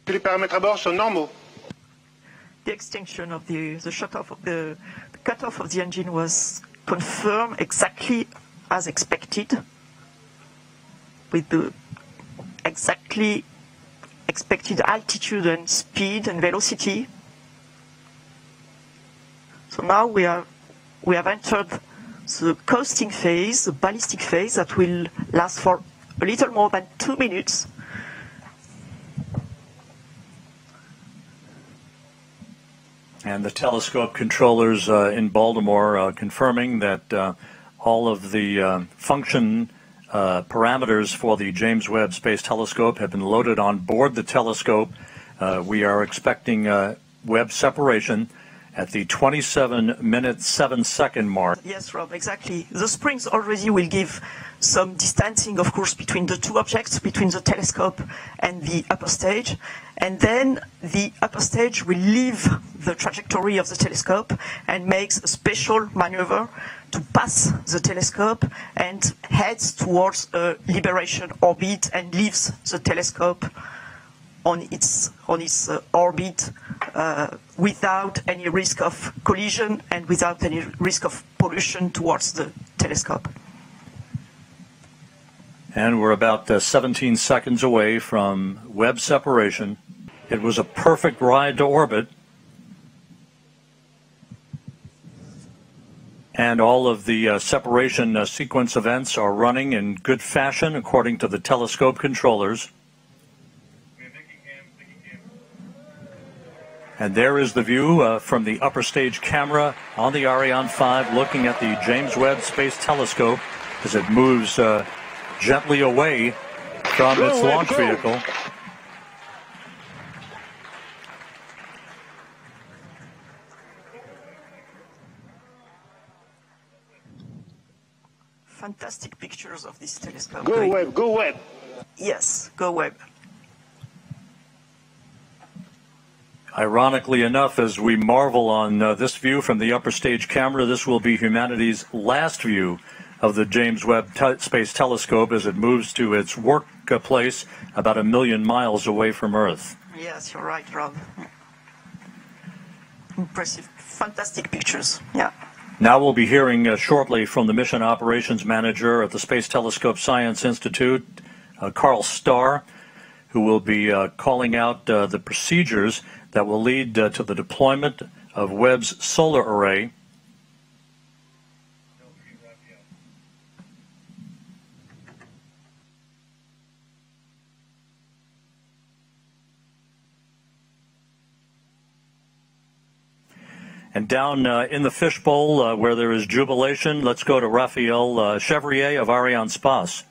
Que les paramètres à bord sont normaux. The extinction of the shut-off of the cut-off of the engine was confirmed exactly as expected, with the exactly expected altitude and speed and velocity. So now we have entered the coasting phase, the ballistic phase, that will last for a little more than 2 minutes. And the telescope controllers in Baltimore confirming that all of the function parameters for the James Webb Space Telescope have been loaded on board the telescope. We are expecting Webb separation at the 27-minute 7-second mark. Yes, Rob, exactly. The springs already will give some distancing, of course, between the two objects, between the telescope and the upper stage. And then the upper stage will leave the trajectory of the telescope and makes a special maneuver to pass the telescope and heads towards a liberation orbit and leaves the telescope on its orbit without any risk of collision and without any risk of pollution towards the telescope. And we're about 17 seconds away from Webb separation. It was a perfect ride to orbit. And all of the separation sequence events are running in good fashion according to the telescope controllers. And there is the view from the upper stage camera on the Ariane 5 looking at the James Webb Space Telescope as it moves gently away from its launch vehicle. Fantastic pictures of this telescope. Go Webb, go Webb. Yes, go Webb. Ironically enough, as we marvel on this view from the upper stage camera, this will be humanity's last view of the James Webb Space Telescope as it moves to its workplace about 1 million miles away from Earth. Yes, you're right, Rob. Impressive, fantastic pictures, yeah. Now we'll be hearing shortly from the Mission Operations Manager at the Space Telescope Science Institute, Carl Starr, who will be calling out the procedures that will lead to the deployment of Webb's solar array. And down in the fishbowl where there is jubilation, let's go to Raphael Chevrier of Arianespace.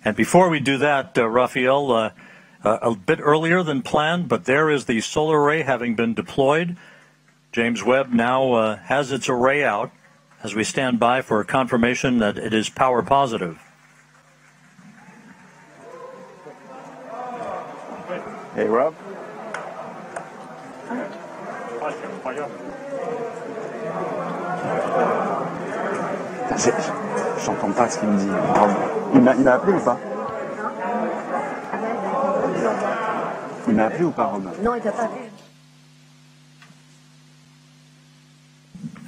And before we do that, Raphael, a bit earlier than planned, but there is the solar array having been deployed. James Webb now has its array out as we stand by for confirmation that it is power positive. Hey, Rob. J'entends pas ce qu'il me dit. Il m'a appelé ou pas? Il m'a appelé ou pas, Rob? Non, il t'a pas appelé.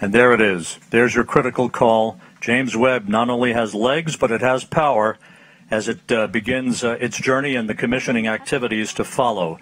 And there it is. There's your critical call. James Webb not only has legs, but it has power as it begins its journey and the commissioning activities to follow.